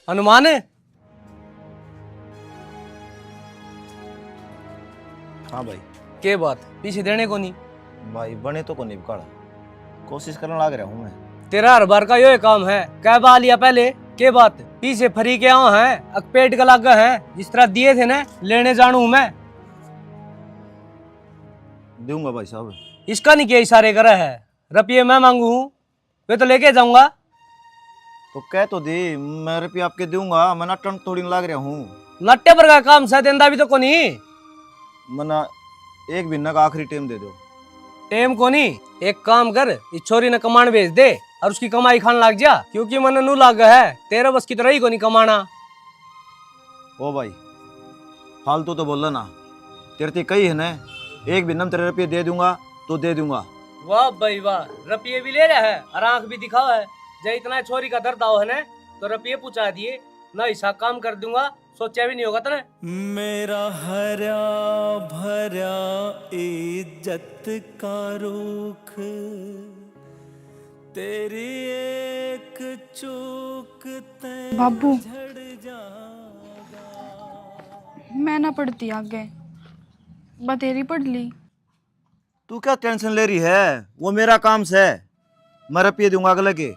अनुमान है? हाँ भाई। के बात पीछे देने को नहीं भाई बने तो को नहीं काड़ा, कोशिश करने लग रहा हूँ मैं। तेरा हर बार का यो काम है। क्या बा लिया पहले के बात पीछे फरी के आओ हैं अक पेट का लागा है जिस तरह दिए थे ना लेने जानू मैं दूंगा भाई साहब। इसका नहीं किया इशारे करा है रुपये मैं मांगू हूँ वे तो लेके जाऊंगा। तो कह तो दे, मैं रुपये आपके दूंगा, मैं नाटन थोड़ी लग रहा हूँ। नट्टे पर का काम सह देंदा भी तो को नहीं मना एक महीना का आखिरी टाइम दे दो। टेम को नहीं एक काम कर इस छोरी ने कमाण भेज दे और उसकी कमाई खान लग जा क्योंकि मन नू लाग है तेरा बस की तरह ही को नहीं कमाना। ओ भाई फालतू तो बोल ना, तेरे ते कही है ना एक महीना में तेरे रुपये दे दूंगा तो दे दूंगा। वाह भाई वाह रुपये भी ले रहा है और आंख भी दिखाओ है जब इतना छोरी का दर्द आओ है ना तो रुपये पूछा दिए ना ऐसा काम कर दूंगा सोचा भी नहीं होगा तने। मेरा हरा भरा इज्जत का रुख तेरी एक चूक बाबू मैं ना पढ़ती आगे बतेरी पढ़ ली। तू क्या टेंशन ले रही है, वो मेरा काम से मैं रुपये दूंगा अगले के।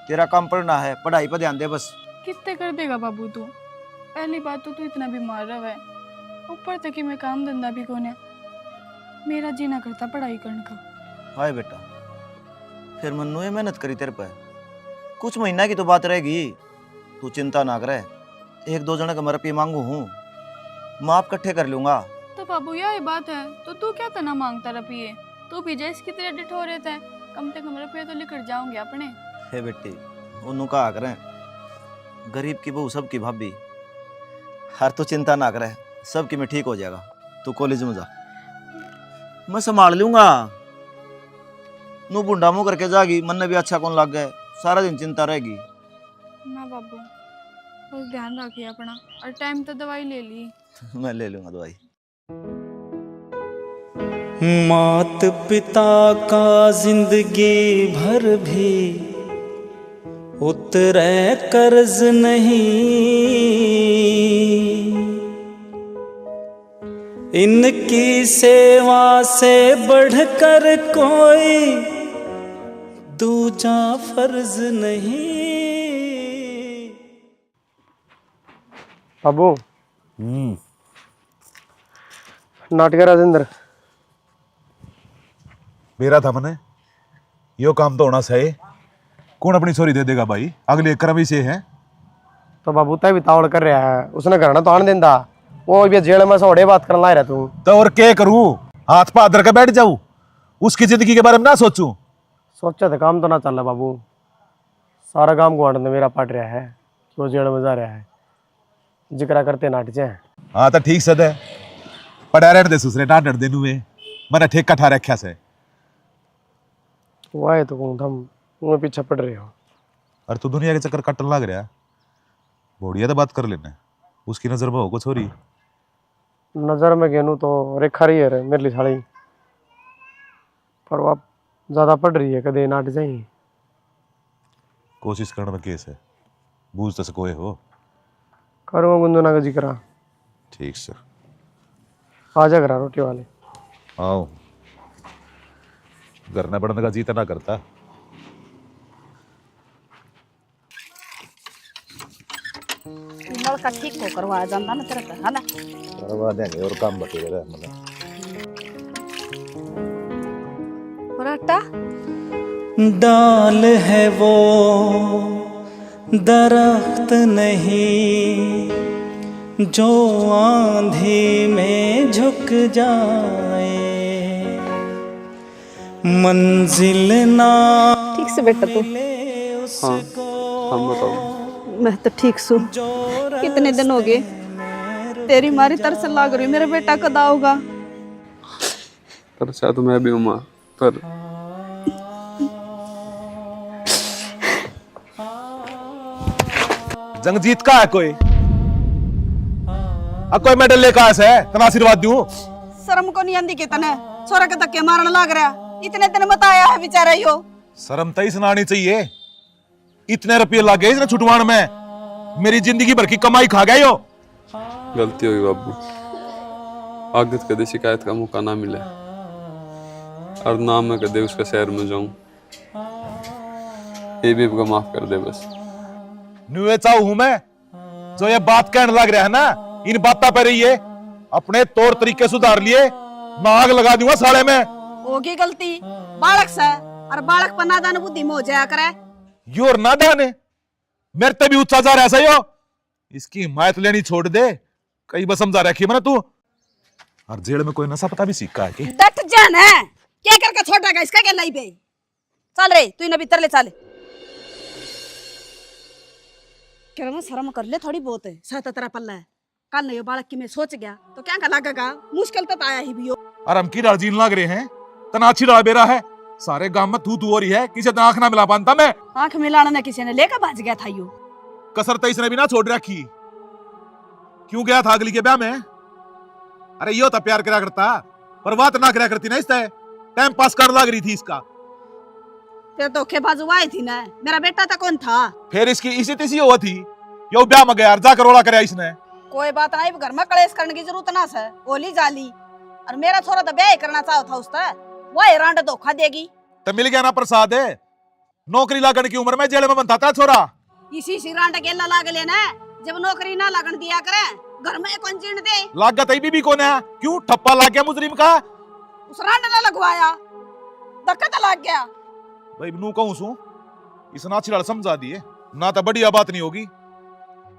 तेरा काम पढ़ना है, पढ़ाई पर ध्यान दे बस। कितने कर देगा बाबू तू? पहली बात तो तू इतना बीमार रहा है ऊपर तक ही मैं काम धंधा भी कोने मेरा जीना करता पढ़ाई करने का। हाय बेटा फिर मन्नू ये मेहनत करी तेरे पे, कुछ महीना की तो बात रहेगी, तू चिंता ना करे। एक दो जने का मैं रुपये मांगू हूँ, माप इकट्ठे कर लूंगा। तो बाबू यही बात है तो तू क्या तना मांगता रुपये? तू भी जैसे की तरह डिठोरे थे कम से कम रुपये तो लेकर जाओगे अपने। हे बेटी उन्हों कहा करें गरीब की बहू सबकी भाभी, हर तो चिंता ना करे सबकी में ठीक हो जाएगा। तू कॉलेज में जा मैं संभाल लूंगा। नू बुढ़ा मुँह करके जागी मन ने भी अच्छा कौन लग गए, सारा दिन चिंता रहेगी। ना बाबू बस ध्यान रखिए अपना और टाइम तो दवाई ले ली। मैं ले लूंगा दवाई। मात पिता का जिंदगी भर भी उतरे कर्ज नहीं, इनकी सेवा से बढ़कर कोई दूजा फर्ज नहीं। बाबू नाटक राजेंद्र मेरा था मने यो काम तो होना सही। कौन अपनी छोरी दे देगा भाई, अगले एक क्रम ही से है। तो बाबू तय भी तावड़ कर रहा है उसने घर ना तो आने देंदा वो भी जेल में सोड़े बात करना रहा तू तो और क्या करूं, हाथ पा धर के बैठ जाऊं, उसकी जिंदगी के बारे में ना सोचूं। सोचा था काम तो ना चल रहा बाबू, सारा काम गुआड़ ने मेरा पट रहा है क्यों जेल में जा रहा है जिक्र करते नाट जे। हाँ तो ठीक से दे पड़ा रहने दे दूसरे डांट डर देनु में मैंने ठेका ठा रखा से। वो आए तो कहूँ हम तुम्हें पीछे पड़ रहे हो। और तू दुनिया के चक्कर कटन लग रहा, बढ़िया तो बात कर लेना, उसकी नजर में होगा छोरी। नजर में गेनू तो रेखा रही है मेरे लिए साड़ी पर वो ज्यादा पड़ रही है कदे नाट जाई। कोशिश करने में केस है, बूझ तो सकोए हो। करूँगा गुंदुना का जिक्र। ठीक सर आजा करा रोटी वाले। आओ घर न बढ़ने का जीता ना करता। नलका ठीक हो करवा जाता ना तेरा है ना करवा देंगे और काम बटे रहे मतलब। और आटा डाल है वो दरख्त नहीं जो आंधी में झुक जाए, मंजिल ना ठीक से बेटा तू। हम बताओ मैं तो ठीक सू, कितने दिन हो गए तेरी मारी तरस लाग रही, मेरा बेटा कदा होगा? तरसा तो मैं भी हूँ माँ, पर जंग जीत का है कोई, अब कोई मेडल लेकर आया है तना आशीर्वाद दूं। शर्म को नहीं आंदी के तने छोरा के धक्के मारने लाग रहा, इतने दिन मत आया है बेचारा यो। शर्म तई सुनानी चाहिए, इतने रुपये लगे इसने छुटवाण में, मेरी जिंदगी भर की कमाई खा गए हो। गलती हुई बाबू, आगे तो कभी शिकायत का मौका ना मिले और ना मैं कदे उसका शहर में जाऊं। ये भी आपको माफ कर दे बस। न्यूए चाहू हूं मैं जो ये बात कहने लग रहा है ना, इन बातों पर ही ये अपने तौर तरीके सुधार लिए, नाग लगा दूंगा साले में। होगी गलती बालक से, और बालक पर नादान बुद्धि में हो जाया करे। योर नादान है, मेरे ते भी ऊंचा जा रहा है सही हो। इसकी हिमायत लेनी छोड़ दे, कई बस समझा रखी मैंने तू। और जेल में कोई नशा पता भी सीखा है कि डट जान है क्या करके छोटा का इसका क्या लाई पे। चल रे तू इन भीतर ले चल। क्या मैं शर्म कर ले थोड़ी बहुत है, सहता तेरा पल्ला है। कल नहीं बालक की मैं सोच गया तो क्या का लागेगा, मुश्किल तो आया ही भी हो। और हम की राजीन लग रहे हैं, तनाची डाल बेरा है। सारे गांव में तू हो रही है, किसी से आंख ना मिला पाता मैं। आंख मिलाना ने किसी ने लेकर भाज गया था यो। कसर तो इसने भी ना छोड़ रखी। क्यों गया था अगली के ब्याह में? अरे यो तो प्यार करा करता, पर बात ना करा करती ना, इससे टाइम पास कर लग रही थी इसका। तेरे धोखेबाजू आई थी ना, मेरा बेटा तो कौन था? फिर इसकी इसी तिसी हुआ थी, यो ब्याह में गया जाकर रोला कराया इसने। कोई बात नहीं, घर में कलेश करने की जरूरत ना से, ओली जाली। और मेरा छोरा तो ब्याह करना चाहता था उससे, वो रांड धोखा देगी। तो मिल गया ना प्रसाद है, नौकरी लागण की उम्र में जेल में बनता था छोरा। इसी रांड केला लाग लेना, जब नौकरी ना लगन दिया करे घर में कौन चीन दे। लागत भी भी कौन है? क्यों ठप्पा लग गया मुजरिम का? उस रांड ने लगवाया, धक्का तो लग गया। भाई नू कहूं सू, इस नाची लाल समझा दिए ना, तो बढ़िया बात नहीं होगी।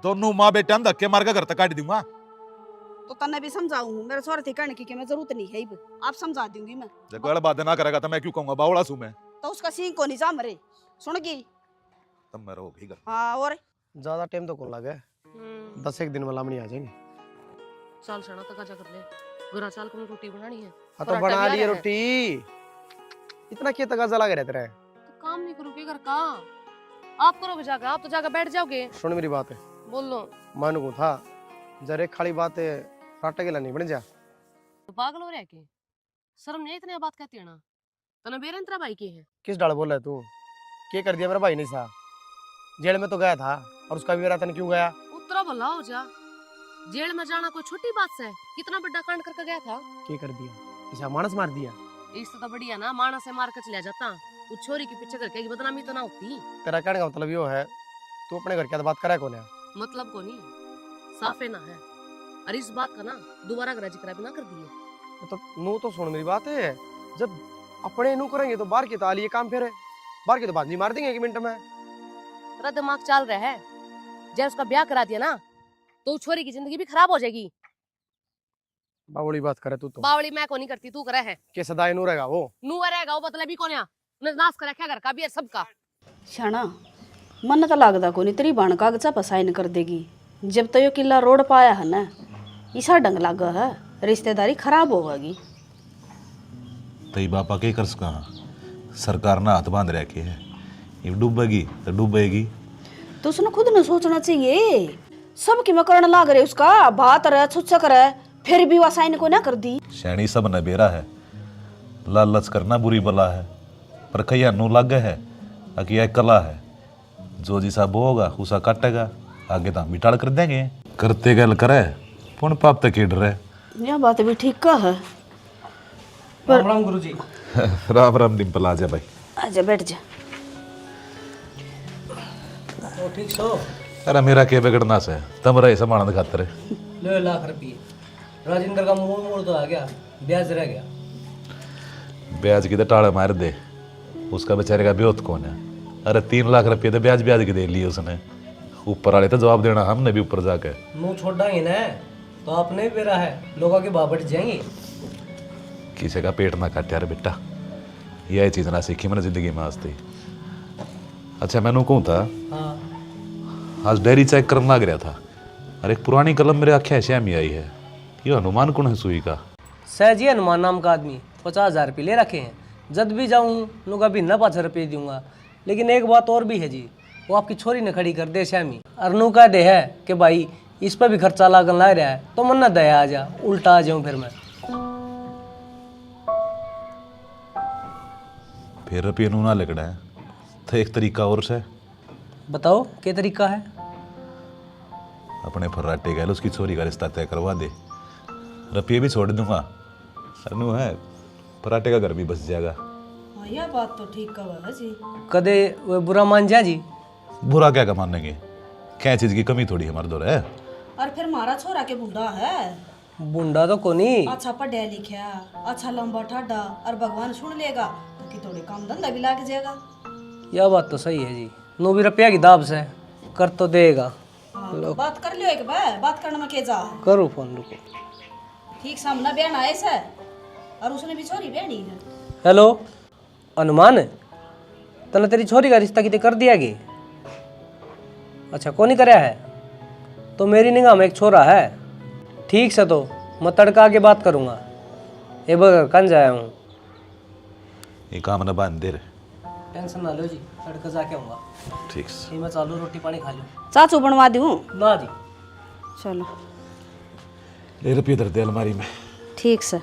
दोनों माँ बेटे धक्के मार के घर तक काट दूंगा। तो तन्ने भी समझाऊं, मेरे छोरे थी कहने की मैं जरूरत नहीं है, आप समझा दूंगी मैं। जब गलत बात ना करेगा तो मैं क्यों कहूंगा बावड़ा सू मैं। तो उसका सींग को नहीं जा मरे, सुनगी? तब मैं रहोगी घर। हाँ और ज्यादा टाइम तो कौन लगे, 10 एक दिन में लामनी आ जाएंगे। साल सना तक आजा कर ले, गुरा साल को रोटी बनानी है। हाँ तो बना लिए रोटी, इतना क्या तगाजा लगे रहते रहे। तो काम नहीं करोगे घर का, आप करोगे जाकर, आप तो जाकर बैठ जाओगे। सुन मेरी बात है, बोल लो। मानू को था जरे खाली बात है, राटा के नहीं बन जा। तो पागल हो रहा है के? शर्म नहीं इतनी बात कहती है ना, तने बेरंतरा भाई के है। किस डाल बोल रहा है तू? क्या कर दिया मेरा भाई नहीं सा? जेल में तो गया था, और उसका भी तने क्यों गया? उतरा भला हो जा, जेल में जाना कोई छोटी बात से? कितना बड़ा कांड करके गया था। क्या कर दिया? किसा मानस मार दिया? इससे तो बढ़िया ना माना से मार कर चला जाता, उस छोरी के पीछे करके की बदनामी तो ना होती। तेरा कहने का मतलब यो है, तू अपने घर क्या बात करा कौन है? मतलब को नहीं, साफे ना है। और इस बात का ना दोबारा अगर जिक्र भी ना कर दिए तो नू तो सुन मेरी बात है, जब अपने नू करेंगे तो बाहर की ताली ये काम फिर है, बाहर की तो बात नहीं मार देंगे 1 मिनट में। तेरा दिमाग चल रहा है, जब उसका ब्याह करा दिया ना तो उस छोरी की जिंदगी भी खराब हो जाएगी। बावड़ी बात करे तू तो। बावड़ी मैं को नहीं करती, तू करे है। के सदाई नू रहेगा वो? नू रहेगा वो, मतलब भी कौन है? नाश कर रखा घर का भी है सबका। शाना मन तो लागदा को नहीं, तेरी बाण कागजा पर साइन कर देगी। जब तो यो किला रोड पाया है ना, इसा डंग लागा है, रिश्तेदारी खराब होगी। तई बापा के कर सका, सरकार ना हाथ बांध रखे है, ये डूबेगी तो डूबेगी। तो उसने खुद न सोचना चाहिए, सब की मकरण लाग रहे उसका बात रहे छुच्छक रहे, फिर भी वह साइन को ना कर दी। शैणी सब न बेरा है, लालच करना बुरी बला है, पर खैया नू लग है, अकिया कला है। जो जिसा बोगा उसा काटेगा, आगे तो बिटाड़ कर देंगे। करते गल करे पुन पाप तक डर है। यह बात भी ठीक का है। राम राम गुरुजी। राम राम डिम्पल, आजा भाई। आजा बैठ जा। तो ठीक सो। अरे मेरा क्या बिगड़ना से, तुम रहे संभालने खातर। ले लाख रुपये, राजेंद्र का मोड़ तो आ गया, ब्याज रह गया। ब्याज की तो टाड़े मार दे, उसका बेचारे का ब्योत कौन है? अरे 3 लाख रुपये तो ब्याज ब्याज के दे लिए उसने। ऊपर वाले तो जवाब देना हमने भी ऊपर जाके। मुंह छोड़ाएंगे ना तो आपने भी बेरा है, लोगों के बाबट जाएंगे। किसी का पेट ना काटे यार बेटा, यह चीज़ ना सीखी मैंने जिंदगी में आज तक। अच्छा मैंने कहूँ था, हाँ आज डायरी चेक करने लग रहा था, अरे एक पुरानी कलम मेरे आँखें ऐसे में आई है। ये हनुमान कौन है सुई का? सहजी हनुमान नाम का आदमी 50,000 रुपये ले रखे हैं। जब भी जाऊँ लोग अभी न 5 रुपये दूंगा। लेकिन एक बात और भी है जी, वो आपकी छोरी ने खड़ी कर दे श्यामी। अरनू का दे है कि भाई इस पर भी खर्चा लागन ला रहा है, तो मन न दया आ जा, उल्टा आ जाऊँ फिर मैं। फिर रुपये नू ना लगना है तो एक तरीका और से बताओ क्या तरीका है? अपने फर्राटे गैल उसकी छोरी का रिश्ता तय करवा दे, रुपये भी छोड़ दूंगा। सरनू है फर्राटे का घर भी बस जाएगा। हाँ यह बात तो ठीक कहा जी। कदे वो बुरा मान जा जी। बुरा क्या मानेंगे, क्या चीज की कमी थोड़ी हमारे दौर है। और फिर मारा छोरा के बूढ़ा है, बुंडा तो कोनी, अच्छा पढ़ा लिखा, अच्छा लंबा ठाडा, और भगवान सुन लेगा तो कि थोड़े काम धंधा भी लाग जाएगा। यह बात तो सही है जी। नो भी रुपया की दाब से कर तो देगा। हाँ, तो बात कर लियो एक बार, बात करने में के जा। करो फोन, रुको। ठीक सामना बहन आए से, और उसने भी छोरी बहनी है। हेलो अनुमान, तने तेरी छोरी का रिश्ता कितने कर दिया गे? अच्छा कौन ही कराया है? तो मेरी निगाह में एक छोरा है। ठीक से तो मैं तड़का आके बात करूँगा। ये बगर कन जाया हूँ। ये काम न बांध दे रे। टेंशन ना लो जी, तड़का जाके आऊँगा। ठीक से ये मैं चालू रोटी पानी खा लूँ। चाचू बनवा दूँ? ना जी। चलो ले रुपये धर दे अलमारी में। ठीक से,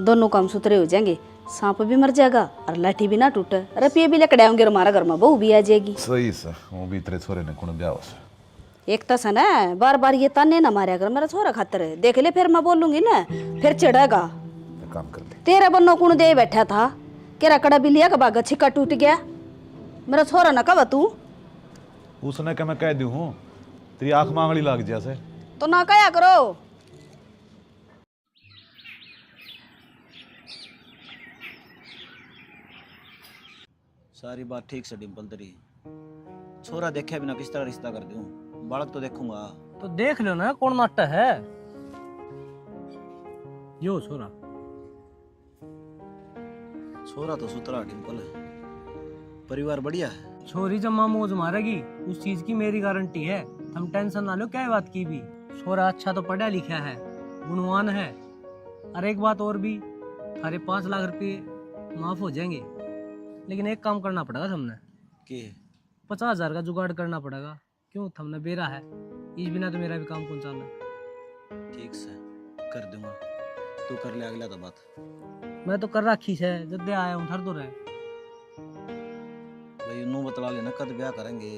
दोनों काम सुथरे हो जाएंगे, सांप भी मर जाएगा और लाठी भी ना टूटे, रुपये भी लेकर आएंगे और हमारा घर में बहू भी आ जाएगी। सही से, वो भी तेरे छोरे ने कौन ब्याह से। एक तो सन है, बार बार ये ताने ना मारे, अगर मेरा छोरा खातर है देख ले, फिर मैं बोलूंगी ना, फिर चिढ़ेगा। काम कर ले। तेरा बन्नो कौन दे बैठा था, केरा कड़ा भी लिया, बागा छिक्का टूट गया, मेरा छोरा ना कब तू। उसने क्या मैं कह दूं हूँ, तेरी आंख मांगली लाग जैसे। तो ना कया करो। सारी बात ठीक से डिम्पल तेरी। छोरा देखे बिना किस तरह रिश्ता कर दूं, बालक तो देखूंगा। तो देख लो ना कौन नाट्य है। यो छोरा, छोरा तो सुतरा डिम्पल है, परिवार बढ़िया है। छोरी जब माँ मौज मारेगी उस चीज की मेरी गारंटी है। हम टेंशन ना लो, क्या बात की भी। छोरा अच्छा तो पढ़ा लिखा है, गुणवान है। और एक बात और भी, सारे 5 लाख रुपये माफ हो जाएंगे, लेकिन एक काम करना पड़ेगा हमने कि 50,000 का जुगाड़ करना पड़ेगा। क्यों, हमने बेरा है, इस बिना तो मेरा भी काम कौन चलना। ठीक से कर दूंगा, तू कर ले अगला तो बात। मैं तो कर रखी है, जब दे आया हूँ थर तो रहे। भाई नू बतला लेना कद ब्याह करेंगे।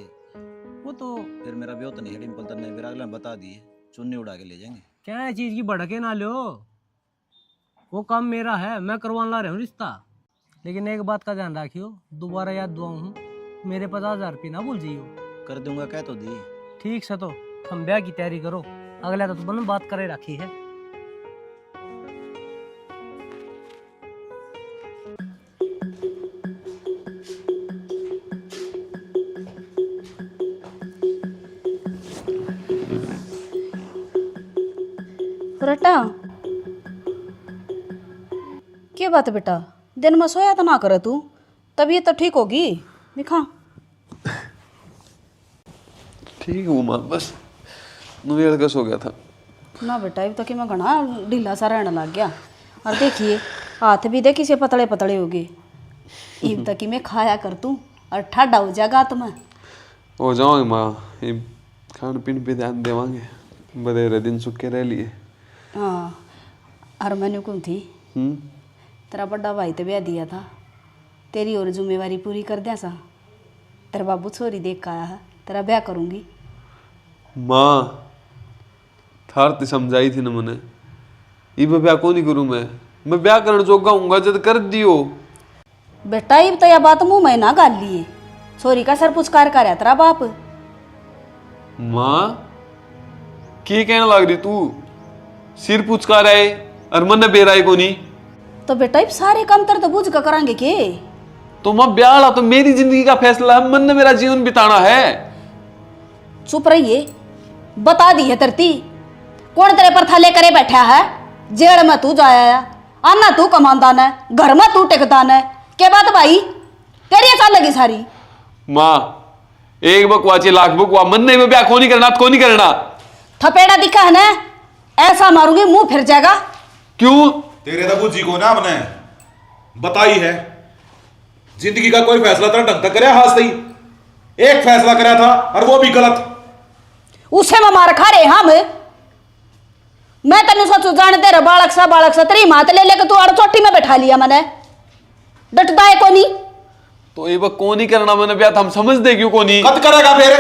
वो तो फिर मेरा ब्याह तो नहीं है डिम्पल, तेने फिर अगला बता दिए, चुन्नी उड़ा के ले जाएंगे। क्या है चीज की भड़के ना लो, वो काम मेरा है, मैं करवाने ला रहा हूँ रिश्ता। लेकिन एक बात का ध्यान रखियो, दोबारा याद दुआ हूँ, मेरे 50,000 रुपये ना भूल जाइयो। कर दूंगा, कह तो दी। ठीक से, तो हम ब्याह की तैयारी करो, अगला तो तुमने बात करे रखी है। रटा क्या बात है बेटा, दिन में सोया तो ना करे तू, तबीयत तो ठीक होगी। दिखा ठीक हूँ माँ, बस नुवेल का सो गया था ना बेटा, अब तो कि मैं घना ढीला सा रहने लग गया। और देखिए हाथ भी देखी से पतले पतले हो गए। अब तक कि मैं खाया कर तू और ठाडा हो जाएगा तुम्हें। हो जाओगे माँ, ये खान पीन पे ध्यान देवांगे, बड़े दिन सुख के रह लिए। हाँ, और मैंने कौन थी, तेरा बड़ा भाई तो ब्याह दिया था, तेरी और जिम्मेवारी पूरी कर दिया सा। तेरा बाबू छोरी देख का आया है, तेरा ब्याह करूँगी। माँ थार ते समझाई थी ना मैंने, ये ब्याह को नहीं करूँ मैं ब्याह करने जोगा हूँगा जब कर दियो। बेटा अब तो यह बात मुँह में ना गाल लिए, छोरी का सर पुचकार कर तेरा बाप। माँ की कहने लग रही तू, सिर पुचकार आए और मन बेराए को नहीं। तो बेटा अब सारे काम तेरे तो बुझ कर करांगे के। तो माँ ब्याह ला तो मेरी जिंदगी का फैसला है, मन ने मेरा जीवन बिताना है। चुप रहिए, बता दी है तरती, कौन तेरे पर थले करे बैठा है। जेल में तू जाया, आना तू कमांदा न, घर में तू टिकता न, के बात भाई तेरी चाल लगी सारी। माँ एक बकवाची लाख बकवा, मन ने ब्याह को नहीं करना तो नहीं करना। थपेड़ा दिखा है ना, ऐसा मारूंगी मुंह फिर जाएगा। क्यों? तेरे तो बुझी को ना हमने बताई है, जिंदगी का कोई फैसला तेरा ढंग तक करे हाथ से ही। एक फैसला करा था और वो भी गलत। उसे में मार खा रहे हम। मैं तेन सोचू जानते रहे बालक सा तेरी मात ले लेकर तू और चोटी में बैठा लिया मैंने, डटता है को नहीं। तो ये कौन नहीं करना मैंने ब्याह, हम समझ दे क्यों को नहीं कद करेगा फिर?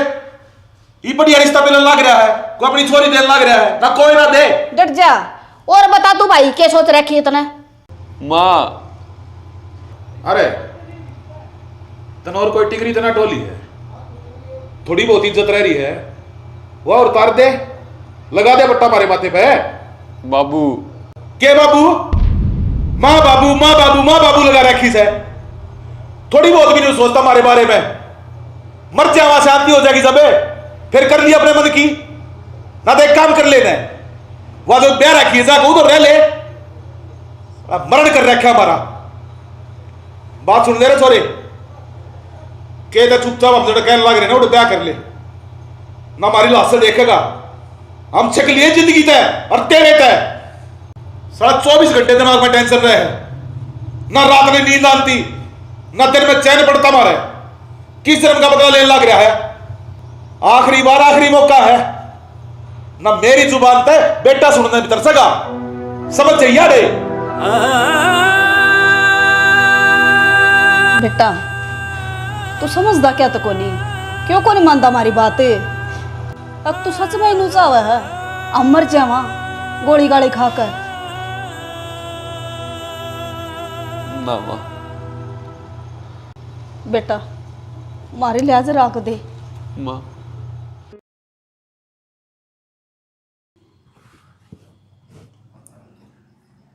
ये बढ़िया रिश्ता मिलने लग रहा है, कोई अपनी छोरी देने लग रहा है, ना कोई ना दे। डट जा। और बता तू भाई क्या सोच रखी इतना? माँ अरे तन और कोई टिकरी तना टोली है, थोड़ी बहुत इज्जत रह रही है, वो और उतार दे, लगा दे बट्टा मारे माथे पे। बाबू के बाबू? माँ बाबू माँ बाबू माँ बाबू लगा रखी है, थोड़ी बहुत भी नहीं सोचता हमारे बारे में। मर जा, वहां शांति हो जाएगी सबे, फिर कर लिया अपने मन की। ना तो एक काम कर लेना है, वहां जो ब्याह रखी है जाकर उधर रह ले, अब मरण कर रखा हमारा। बात सुन ले रहे छोरे, के चुपचाप हम जो कहने लग रहे ना वो ब्याह कर ले, ना हमारी लाश से देखेगा। हम छक लिए जिंदगी तय और तेरे तय, सारा 24 घंटे दिमाग में टेंशन रहे, ना रात में नींद आती, ना दिन में चैन पड़ता हमारे। किस जन्म का बदला लेने लग रहा है? आखिरी बार आखिरी मौका है, ना मेरी जुबान पे बेटा सुनने भीतर सका, समझ जाइए रे। बेटा तू समझदा क्या तो नहीं, क्यों को नहीं मानता हमारी बातें? अब तू सच में ही चाहवा है हम मर जावा गोली गाली खाकर? ना माँ। बेटा मारे लिहाज रख दे। माँ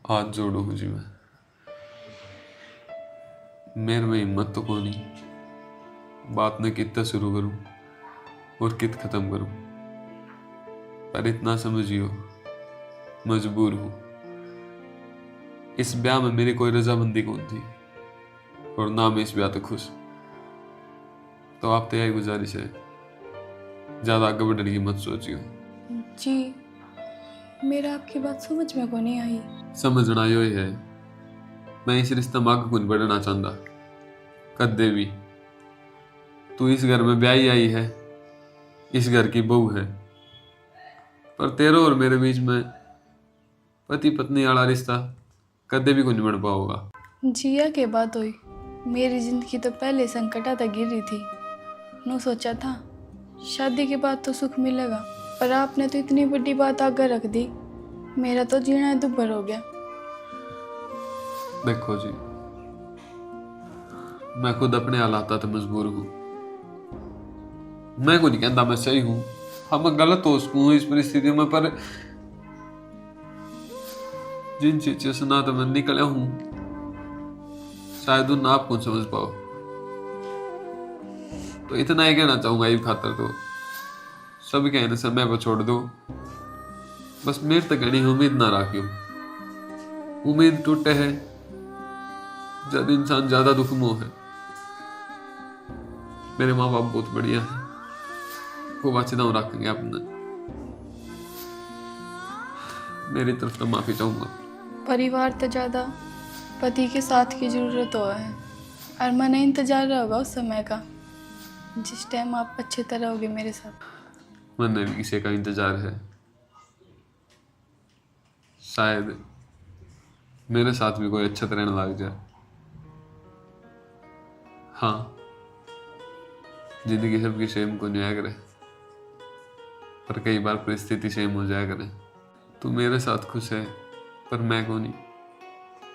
हाथ जोड़ू हूँ जी, मैं मेरे में हिम्मत तो को नहीं, बात ने कितना शुरू करूं और कित खत्म करूं, पर इतना समझियो मजबूर हूं। इस ब्याह में मेरी कोई रजामंदी कौन थी और ना मैं इस ब्याह तो खुश। तो आप तो यही गुजारिश है, ज्यादा आगे बढ़ने की मत सोचियो। जी मेरा आपकी बात समझ में को नहीं आई। समझना यो ही है, मैं इस रिश्ते में आगे कुछ बढ़ना चाहता कदे भी। तू इस घर में ब्याही आई है, इस घर की बहू है, पर तेरे और मेरे बीच में पति पत्नी वाला रिश्ता कदे भी कुछ बन पाओगा। जिया के बात हुई, मेरी जिंदगी तो पहले संकटा तक गिर रही थी। नो सोचा था शादी के बाद तो सुख मिलेगा, पर आपने तो इतनी बड़ी बात आगे रख दी, मेरा तो जीना दुभर हो गया। देखो जी, मैं खुद अपने हालात तक मजबूर हूँ। मैं कुछ कहता मैं सही हूँ, हाँ मैं गलत हो सकूँ इस परिस्थिति में, पर जिन चीजों से ना तो मैं निकला हूँ शायद उन आप कुछ समझ पाओ। तो इतना ही कहना चाहूंगा, ये खातर तो सब कहने से मैं छोड़ दो, बस मेरे तक कहनी उम्मीद ना रखियो। उम्मीद टूटे है जब इंसान ज्यादा दुख में है। मेरे माँ बाप बहुत बढ़िया है, खूब अच्छे दाम रखेंगे आपने। मेरी तरफ तो माफी चाहूंगा। परिवार तो ज़्यादा पति के साथ की ज़रूरत हो है, और मैंने इंतजार होगा उस समय का जिस टाइम आप अच्छे तरह होगे मेरे साथ। मैंने भी किसी का इंतजार है, शायद मेरे साथ भी कोई अच्छा तरह लग जाए। हाँ, जिंदगी सबकी सेम को नहीं करे, पर कई बार परिस्थिति सेम हो जाया करे। तू मेरे साथ खुश है पर मैं को नहीं,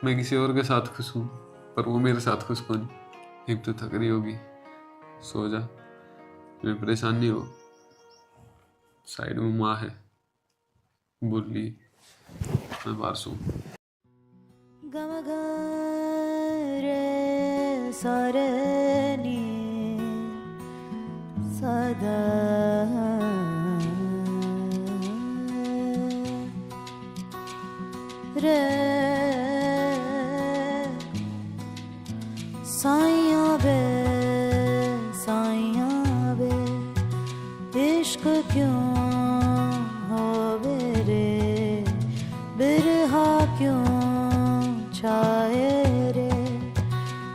मैं किसी और के साथ खुश हूँ पर वो मेरे साथ खुश को नहीं। एक तो थक रही होगी, सो जा, कोई परेशानी हो। साइड में माँ है, बुल्ली, मैं बाहर सो। सदा रे साइया बे इश्क क्यों होवे रे, बिरहा क्यों छाए रे,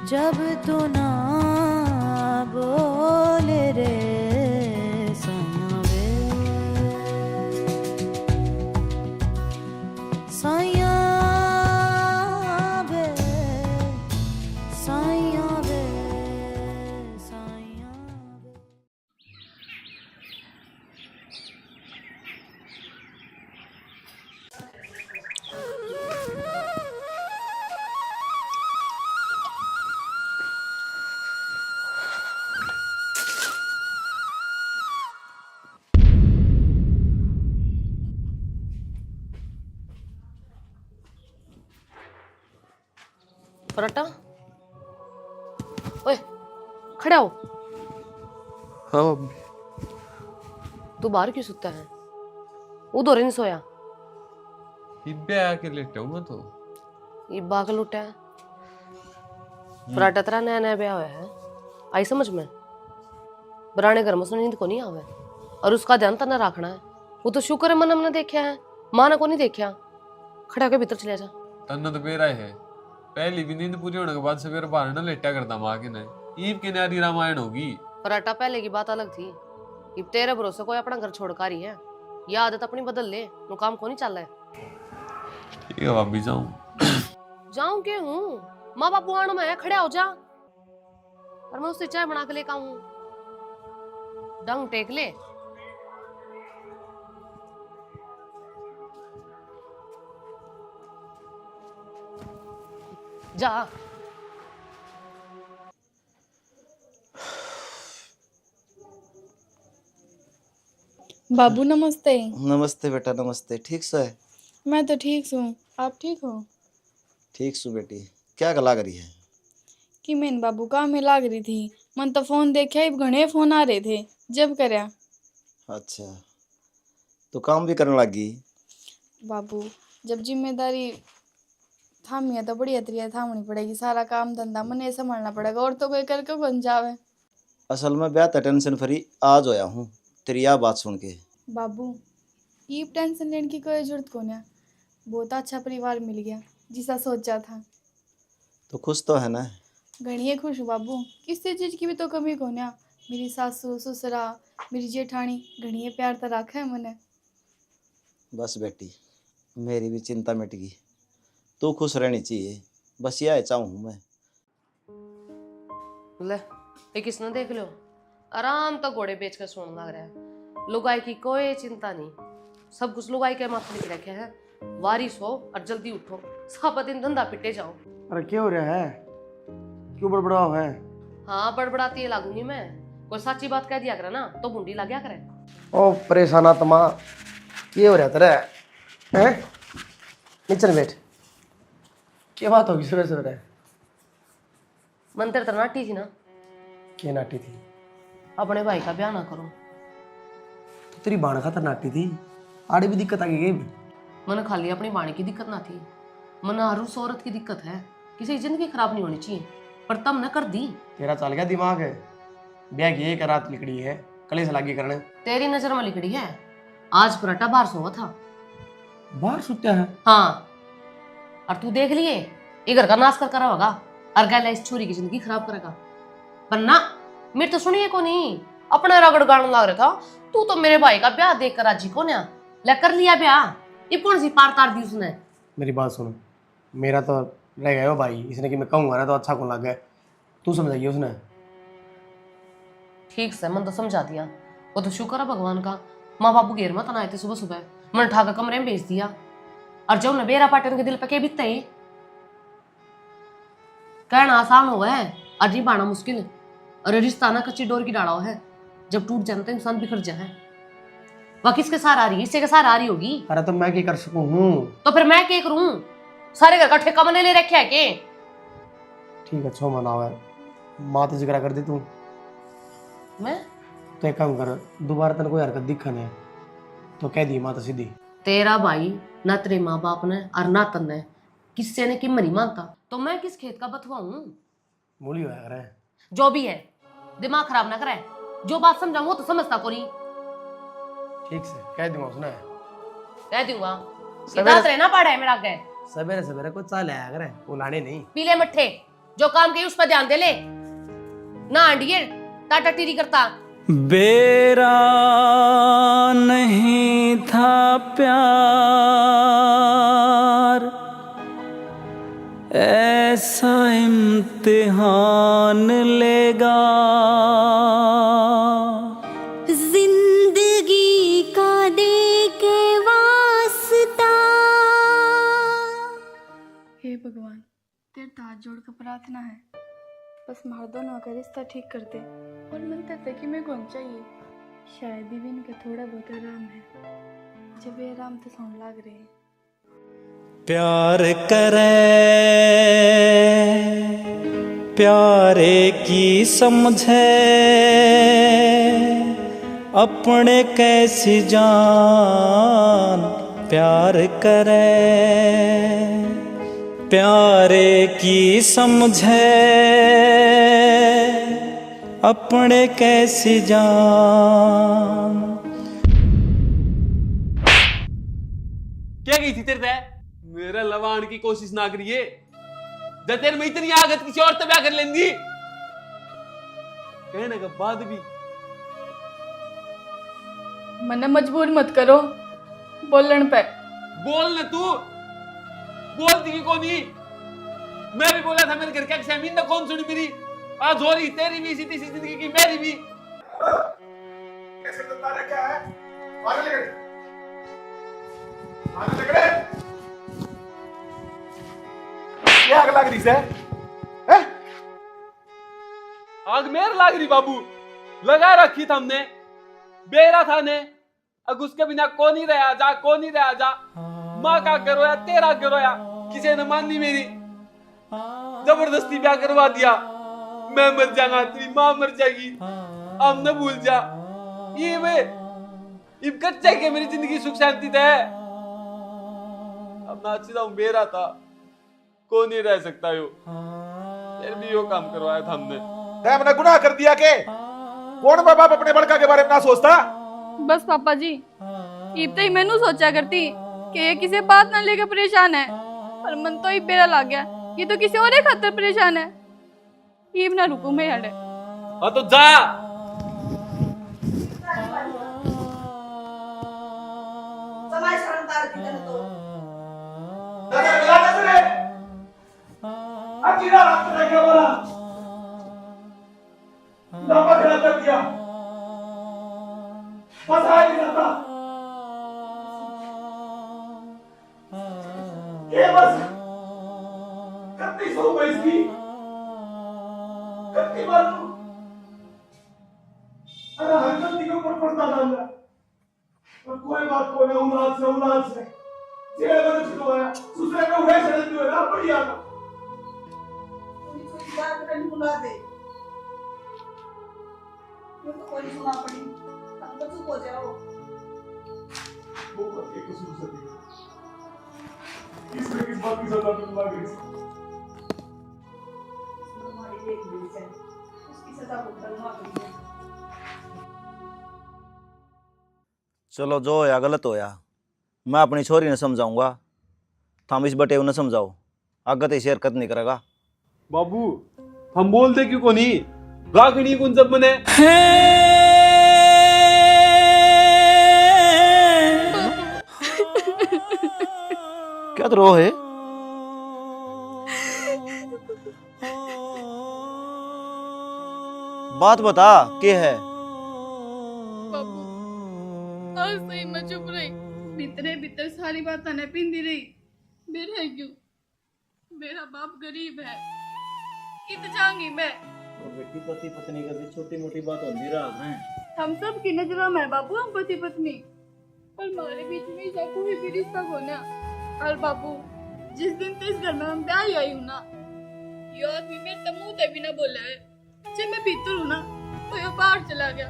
जब तू ना बोले रे साइया बे साइया बे। पराठा। ओए खड़ा हो। हाँ भाभी। तू बाहर क्यों सुता है? उधर नहीं सोया? इब्बे आके लेटा हूँ मैं तो। ये बाग लुटा है। पराठा तेरा नया नया ब्याह हुआ है, आई समझ में? बराने घर में से नींद को नहीं आवे और उसका ध्यान तना रखना है। वो तो शुक्र है मन हमने देखा है, माँ ने को नहीं देखा। खड़ा के भीतर चले जा। तन्ना तो बेरा है, पहली भी नींद पूरी होने के बाद सवेरे बाहर ना लेटा करता माँ के ने। ईब की नारी रामायण होगी। पराठा पहले की बात अलग थी। अब तेरे भरोसे कोई अपना घर छोड़ कर ही है। ये आदत अपनी बदल ले, नो काम को नहीं चल रहा है। ठीक है भाभी, जाऊं? जाऊं के हूँ, माँ बाप आने में है, खड़े हो जा। और मैं उससे चाय बना के लेकर आऊं। डंग टेक ले। जा। बाबू नमस्ते। नमस्ते बेटा, नमस्ते। ठीक सो है? मैं तो ठीक हूँ, आप ठीक हो? ठीक सो बेटी। क्या गला करी है? कि मैंने बाबू काम में लाग रही थी। मन तो फोन देखे घने फोन आ रहे थे, जब करया। अच्छा, तो काम भी करने लगी? बाबू जब जिम्मेदारी थामी है तो बढ़िया तरीका थामनी पड़ेगी। सारा काम धंधा मने संभालना पड़ेगा, और तो कोई करके बन जावे। असल में ब्याह टेंशन फ्री आज होया हूँ तेरी यह बात सुन के। बाबू ये टेंशन लेने की कोई जरूरत को नहीं। बहुत अच्छा परिवार मिल गया जिसा सोचा था। तो खुश तो है ना? घणिए खुश हूँ बाबू, किसी चीज की भी तो कमी को ना। मेरी सासू ससुरा मेरी जेठानी घणिए प्यार तो रखा है मने। बस बेटी, मेरी भी चिंता मिट गई। तू खुश रहनी चाहिए, बस यह चाहूँ मैं। ले ये किसने देख लो, आराम तो घोड़े बेच कर सोने लग रहा है। लुगाई की कोई चिंता नहीं, सब कुछ लुगाई के माथे लिख रखे है। वारिस हो और जल्दी उठो, सारा दिन धंधा पिटे जाओ। अरे क्या हो रहा है? क्यों बड़बड़ा हुआ है? हाँ बड़बड़ाती है लागूंगी मैं। कोई सच्ची बात कह दिया करे ना तो बूंदी लग गया करे। ओ परेशान आत्मा, क्या हो रहा तेरा? हैं? नीचे बैठ। क्या बात होगी सुबह सुबह? मंत्र तो नाटी थी ना। क्या नाटी थी? अपने भाई का ब्याह ना करो। तो तेरी बाण खातर नाटी थी, आड़ी भी दिक्कत आ गई। मन खाली अपनी बाणी की दिक्कत ना थी, मन हर उस औरत की दिक्कत है। किसी की जिंदगी खराब नहीं होनी चाहिए, पर तब न कर दी। तेरा चल गया दिमाग है। ब्याह की एक रात लिकड़ी है, कलेश लागी करने। तेरी नजर में लिखड़ी है। आज पराठा बाहर सोवा था। बाहर सुत्या है? हाँ, और तू देख लिए ये घर का नाश कर करा होगा और गैला इस छोरी की जिंदगी खराब करेगा। पर ना, मेरे तो सुनिए को नहीं, अपना रगड़ गाड़न लग रहा था। तू तो मेरे भाई का ब्याह देख कर राजी को ना ले कर लिया ब्याह। ये कौन सी पार तार दी उसने? मेरी बात सुन, मेरा तो रह गया हो भाई। इसने कि मैं कहूँगा ना तो अच्छा कौन लग गया। तू समझाइए उसने। ठीक से मन तो समझा दिया। वो तो शुक्र है भगवान का, माँ बापू घेर मत आए थे सुबह सुबह। मन उठा कर कमरे में भेज दिया। और जब न बेरा पाटे उनके दिल पे के बीतते ही कहना आसान हुआ है और जी पाना मुश्किल। और रिश्ता ना कच्ची डोर की डाला हुआ है, जब टूट जाता है इंसान बिखर जाए। वह किसके साथ आ रही है? इससे के साथ आ रही होगी। अरे तो मैं क्या कर सकूं हूँ? तो फिर मैं क्या करूं? सारे घर का ठेका मैंने ले रखा है के? ठीक है, छो मनाओ है। माँ तो जिक्र कर दी तू। मैं तो एक काम कर, दोबारा तेरे कोई हरकत दिखा नहीं तो कह दी माँ तो सीधी। तेरा भाई ना तेरे माँ बाप ने और ना तन्ने किससे ने किम नहीं मानता, तो मैं किस खेत का बथुआ हूँ? मूली होया करे। जो भी है, दिमाग खराब ना करे। जो बात समझाऊं वो तो समझता को नहीं। ठीक से कह दूंगा उसने। कह दूंगा इधर रहना पड़ा है मेरा आगे। सवेरे सवेरे को चाल आया करे, वो लाने नहीं। पीले मट्ठे जो काम किए उस पर ध्यान दे ले ना। आंडिये टाटा टीरी करता। बेरा नहीं था प्यार, ऐसा इम्तिहान लेगा। जिंदगी का दे के वास्ता। हे भगवान, तेरे हाथ जोड़ कर प्रार्थना है, बस मार दोनों का रिश्ता ठीक कर दे। और मनता था कि मैं कौन चाहिए, शायद ही भी इनका थोड़ा बहुत आराम है। जब ये आराम तो सोने लग रहे हैं। प्यार करे प्यारे की समझे अपने कैसी जान प्यार करे प्यारे की समझे अपने कैसी जान। क्या गई थी तेरे से मेरा लवाण की कोशिश ना करिए जब तेरे में इतनी आगत किसी और से ब्याह कर लेंगी कहने के बाद भी मने मजबूर मत करो बोलन पे। बोल न तू बोलती की कौन ही मैं भी बोला था मेरे घर क्या शमीन ने कौन सुनी मेरी आज हो रही तेरी भी सीधी सी जिंदगी की मेरी भी कैसे बता रहा क्या है आगे लग रहे क्या आग लग रही से हैं आग मेर लाग रही बाबू लगा रखी था हमने बेरा था ने अब उसके बिना कौन ही रहा जा कौन ही रहा जा माँ का करोया तेरा करोया किसी ने मान ली मेरी जबरदस्ती ब्याह करवा दिया मैं मर जाऊंगा तेरी माँ मर जाएगी अब न भूल जा ये वे इब कच्चे के मेरी जिंदगी सुख शांति थे अब ना सीधा बेरा था कौन नहीं रह सकता यो फिर भी यो काम करवाया था हमने हमने गुनाह कर दिया के कौन बाप अपने बड़का के बारे में ना सोचता। बस पापा जी इब तो ही मैनू सोचा करती कि ये किसी बात ना लेकर परेशान है पर मन तो ही बेरा लग गया ये तो किसी और खातर परेशान है इब ना रुकू मैं हड़े। हाँ तो जा अजीरा रात में क्या बोला नापा खड़ा कर दिया बस आ नहीं जाता ये बस कितनी सौ पैसे की कितनी बार अरे हर गलती के ऊपर पड़ता डालना और कोई बात को ना उलाद से जेल में छुड़वाया दूसरे को वैसे चलती हुई ना बढ़िया था बात नहीं बुला दे तो कोई सुना पड़ी हम तो चुप हो जाओ वो करके कसूर से दी इसमें किस बात की सजा मिलवा गई हमारी एक बीच है उसकी सजा भुगतना पड़ी है। चलो जो होया गलत होया मैं अपनी छोरी ने समझाऊंगा थम इस बटे उन्हें समझाओ आगे तो शेयर नहीं करेगा। बाबू हम बोलते क्यों को नहीं रागणी कौन जब बने क्या तो रो है बात बता क्या है बाबू आज सही मैं चुप रही भीतरे भीतर सारी बात ने पिंदी रही मेरा क्यों मेरा बाप गरीब है कित जाऊंगी मैं तो बेटी पति पत्नी का भी छोटी मोटी बात होती रहा है हम सब की नजरों में बाबू हम पति पत्नी पर हमारे बीच में ऐसा कोई भी रिश्ता होना और बाबू जिस दिन तो इस घर में हम ब्याह आई हूँ ना ये आदमी मेरे तो मुंह तक भी ना बोला है जब मैं भीतर हूँ ना तो ये बाहर चला गया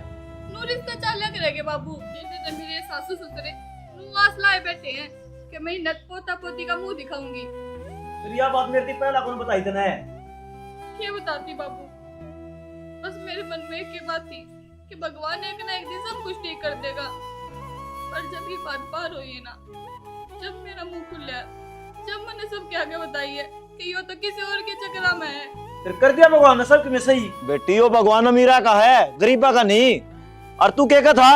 नू रिश्ता चाल करेगा बाबू जैसे तो मेरे सासू ससुरे नू आस लाए बैठे हैं कि मैं नत पोता पोती का मुंह दिखाऊंगी। यह बात मेरे को पहला कौन बताई तने क्या बताती बाबू बस मेरे मन में एक बात थी कि भगवान एक ना एक दिन सब कुछ ठीक कर देगा पर जब ये बात पार हुई है ना जब मेरा मुंह खुला जब मैंने सबके आगे बताई है कि यो तो किसी और के चक्कर में है फिर कर दिया भगवान ने सबके में सही बेटी वो भगवान अमीरा का है गरीबा का नहीं और तू क्या था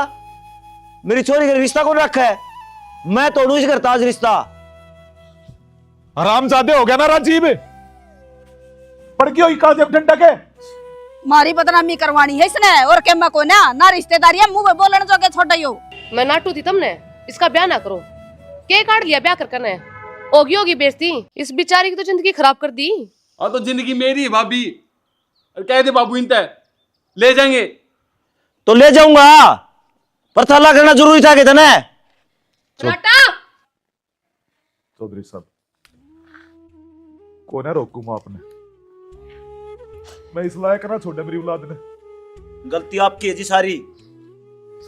मेरी छोरी का रिश्ता कौन रखा है मैं तोड़ू इस करता आज रिश्ता हरामजादे हो गया ना राजीव पड़ गई का जब डंडा के मारी बदनामी करवानी है इसने और के मैं को ना रिश्तेदारी है मुंह में बोलने जो के छोटा यो मैं नाटू थी तुमने इसका ब्याह ना करो के काट लिया ब्याह कर करने होगी बेइज्जती इस बेचारी की तो जिंदगी खराब कर दी। और तो जिंदगी मेरी है भाभी और कह दे बाबू इनते ले जाएंगे तो ले जाऊंगा पर थला करना जरूरी था कि तने नाटा चौधरी साहब को ना रोकू माँ आपने, मैं इस लायक ना छोड़े मेरी औलाद ने। गलती आपकी है जी सारी।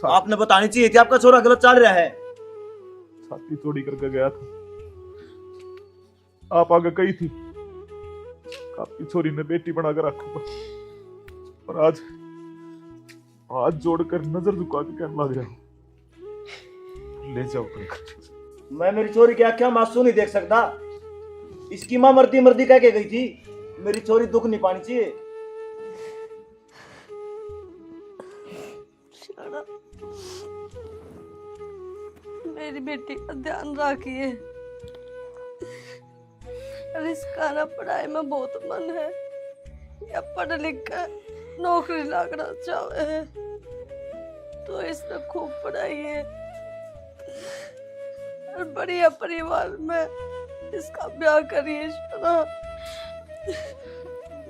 आपने बतानी चाहिए थी आपका छोरा गलत चल रहा है। छाती चोरी करके गया था, आप आगे कही थी आपकी छोरी ने बेटी बनाकर रखूंगा, और आज हाथ जोड़कर नजर झुका के कहने लग गया, ले जाओ अपने। मैं मेरी छोरी की आंखें मासूम नहीं देख सकता। इसकी माँ मरती मरती कह के गई थी मेरी छोरी दुख नहीं पानी चाहिए। मेरी बेटी का ध्यान रखिए। और इसका ना पढ़ाई में बहुत मन है, या पढ़ लिख कर नौकरी लगना चाहे है, तो इसने खूब पढ़ाइए और बढ़िया परिवार में इसका ब्याह करिए। शोना,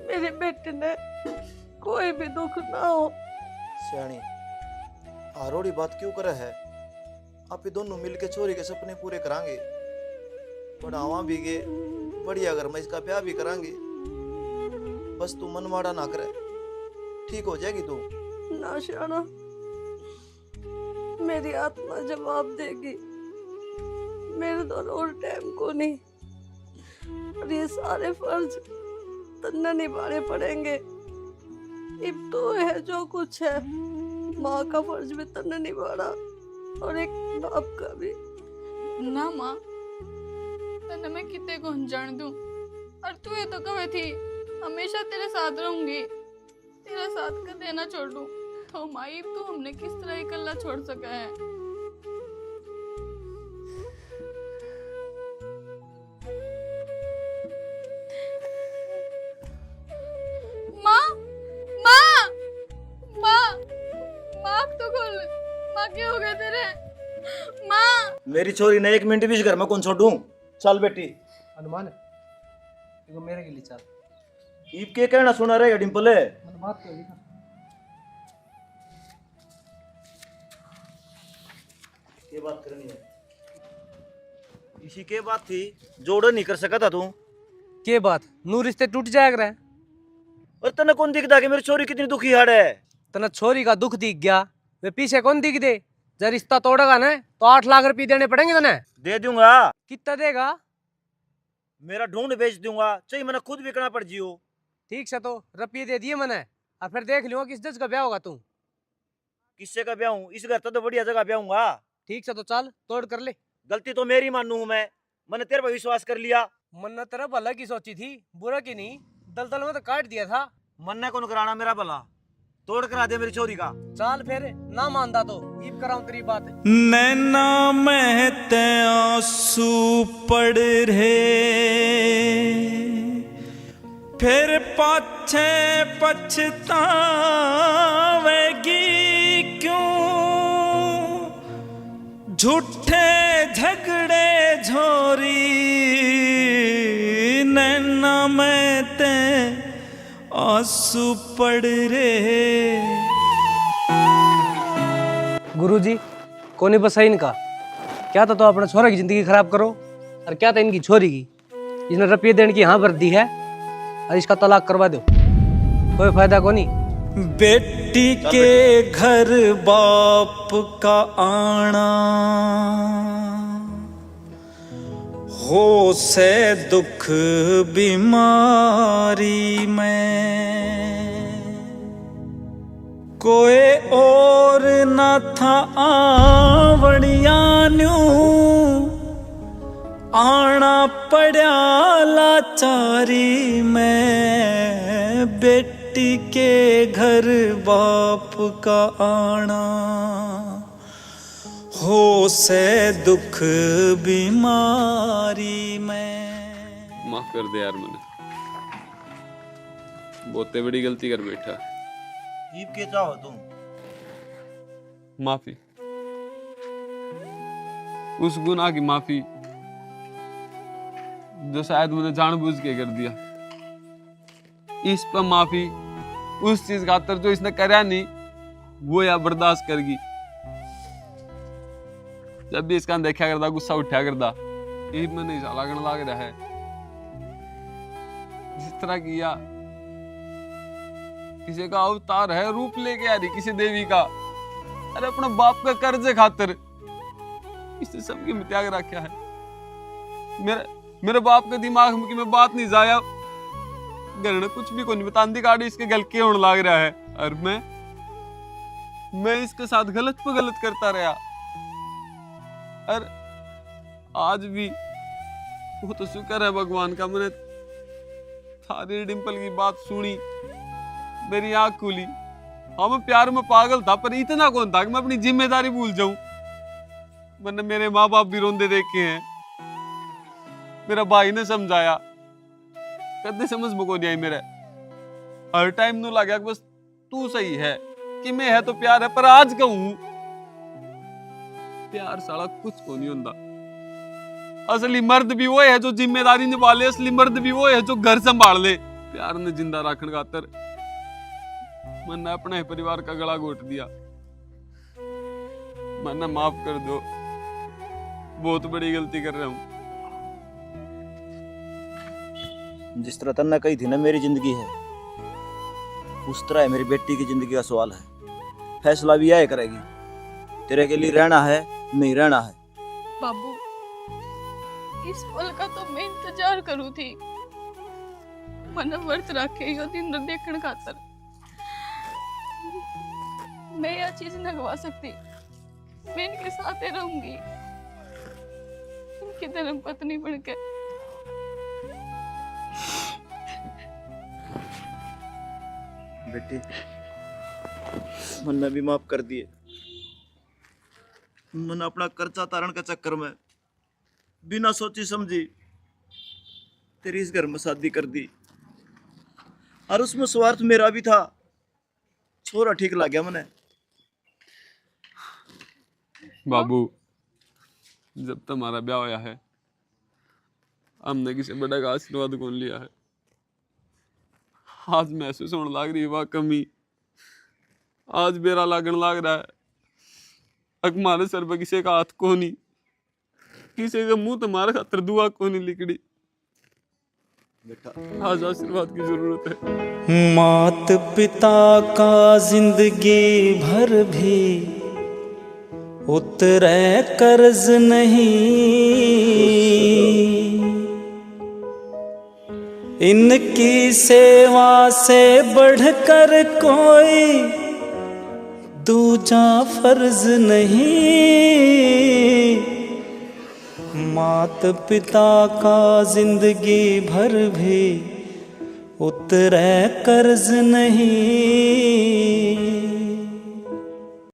मेरी बेटी ने कोई भी दुख ना हो। सियाणी आरोड़ी बात क्यों करे है? आप ये दोनों मिलके छोरी के सपने पूरे करांगे, पढ़ावा भी गे, बढ़िया घर में इसका ब्याह भी करांगे। बस तू मन माड़ा ना करे, ठीक हो जाएगी तू। ना शाना, मेरी आत्मा जवाब देगी। मेरे दोनों और टाइम को नहीं, और ये सारे फर्ज तन्ने निभाने पड़ेंगे। अब तो है जो कुछ है, माँ का फर्ज भी तन्ने निभाना और एक बाप का भी। ना माँ, तने मैं कितने को जान दूं, और तू ये तो कहे थी हमेशा तेरे साथ रहूंगी, तेरा साथ का देना छोड़ दूं। तो माई तू हमने किस तरह इकल्ला छोड़ सका है? माँ, माँ, माँ, माँ तो खोल। माँ क्या हो गया तेरे? माँ, मेरी छोरी ने 1 मिनट भी इस घर में कौन छोड़ूं? चल बेटी। हनुमान देखो मेरे के लिए चल। ईब के कहना सुना रहे डिम्पल है। मन बात तो है। ये बात करनी है, इसी के बात थी, जोड़ नहीं कर सका था तू। के बात नू रिश्ते टूट जाएगा रे। और तने कौन दिखता कि मेरी छोरी कितनी दुखी हाड़ है? तना छोरी का दुख दिख गया, वे पीछे कौन दिख दे? जब रिश्ता तोड़ेगा ना तो 8 लाख रुपए देने पड़ेंगे तने। दे दूंगा। कितना देगा? मेरा ढूंढ बेच दूंगा, चाहिए मैंने खुद बिकना पड़ जियो। ठीक से तो रुपये दे दिए मैंने, और फिर देख लूंगा किस जज का ब्याह होगा तू। किससे का ब्याह हूँ? इस घर तो बढ़िया जगह ब्याह हूँगा। ठीक से तो चल तोड़ कर ले। गलती तो मेरी मानू हूँ मैंने तेरे पर विश्वास कर लिया। मन ने तेरा भला की सोची थी, बुरा की नहीं। दलदल में तो काट दिया था। मन ने कौन कराना मेरा भला? तोड़ करा दे मेरी छोरी का। चल फिर ना मानता तो ईब कराऊं तेरी बात। नैना में ते आंसू पड़ रहे, फिर पाछे पछतावेगी क्यों? झूठे झगड़े झोरी नैना में ते आंसू पड़ रहे। गुरुजी कोने बस है इनका। क्या था तो अपने छोरे की जिंदगी खराब करो, और क्या था इनकी छोरी की। इसने रुपये देने की हाँ भर दी है, और इसका तलाक करवा दो, कोई फायदा को नहीं। बेटी के घर बाप का आना, हो से दुख बीमारी में, कोई और न था आवड़िया न्यू, आना पड़ा लाचारी में। बेटी के घर बाप का आना, हो से दुख बीमारी में। माफ कर दे यार, मैंने बहुत बड़ी गलती कर बैठा। ईब के चाहो तुम? माफी, उस गुनाह की माफी जो शायद मैंने जानबूझ के कर दिया। इस पर माफी, उस चीज खातर जो इसने करा नहीं वो या बर्दाश्त करगी। जब भी इसका देखा करता गुस्सा उठा करता, ईब में नहीं साला गण लाग रहा है। जिस तरह किया, किसी का अवतार है, रूप लेके आ रही किसी देवी का, अरे अपने बाप का कर्ज खातिर इसने सबकी में त्याग रखा है। मेरे बाप के दिमाग में कि मैं बात नहीं जाया, घर ने कुछ भी को नहीं बतांदी गाड़ी इसके गल के होने लग रहा है, और मैं इसके साथ गलत पे गलत करता रहा। और आज भी वो तो शुक्र है भगवान का, मैंने थारी डिंपल की बात सुनी, मेरी आंख खुली। हाँ मैं प्यार में पागल था, पर इतना कौन था कि मैं अपनी जिम्मेदारी भूल जाऊं। मैंने मेरे माँ बाप भी रोंदे देखे हैं, मेरा भाई ने समझाया, कदे समझ में को नहीं आई मेरे। हर टाइम नू लगा कि बस तू सही है, कि मैं है तो प्यार है, पर आज कहूं प्यार साला कुछ को नहीं होता। असली मर्द भी वो है जो जिम्मेदारी निभा ले, असली मर्द भी वो है जो घर संभाल ले। प्यार ने जिंदा रखने खातर मैंने अपने परिवार का गला घोट दिया। मैंने माफ कर दो, बहुत बड़ी गलती कर रहा हूं। जिस तरह तन्ने कही थी ना मेरी जिंदगी है, उस तरह है मेरी बेटी की जिंदगी का सवाल है। फैसला भी यह करेगी, तेरे के लिए रहना है नहीं रहना है। बाबू, इस पल का तो मैं इंतजार करूँ थी, मन व्रत रखे यो दिन देखने खातर। मैं यह चीज न गवा सकती, मैं इनके साथ ही रहूंगी, इनकी धर्म पत्नी बनकर। बेटी मैंने भी माफ कर दिए। मैंने अपना कर्जा तारण के चक्कर में बिना सोची समझी तेरी इस घर में शादी कर दी, और उसमें स्वार्थ मेरा भी था। छोरा ठीक लग गया मैंने। बाबू, जब तुम्हारा ब्याह होया है, हमने किसी बड़ा का आशीर्वाद कौन लिया है। आज महसूस होने लग रही वह कमी, आज बेरा लागन लग रहा है। हमारे सर पर किसी का हाथ को नहीं, किसी का मुंह तुम्हारे खातर दुआ को नहीं लिखड़ी। आज आशीर्वाद की जरूरत है। मात पिता का जिंदगी भर भी उतरे कर्ज नहीं, इनकी सेवा से बढ़कर कोई दूजा फर्ज नहीं। मात पिता का जिंदगी भर भी उतरे कर्ज नहीं।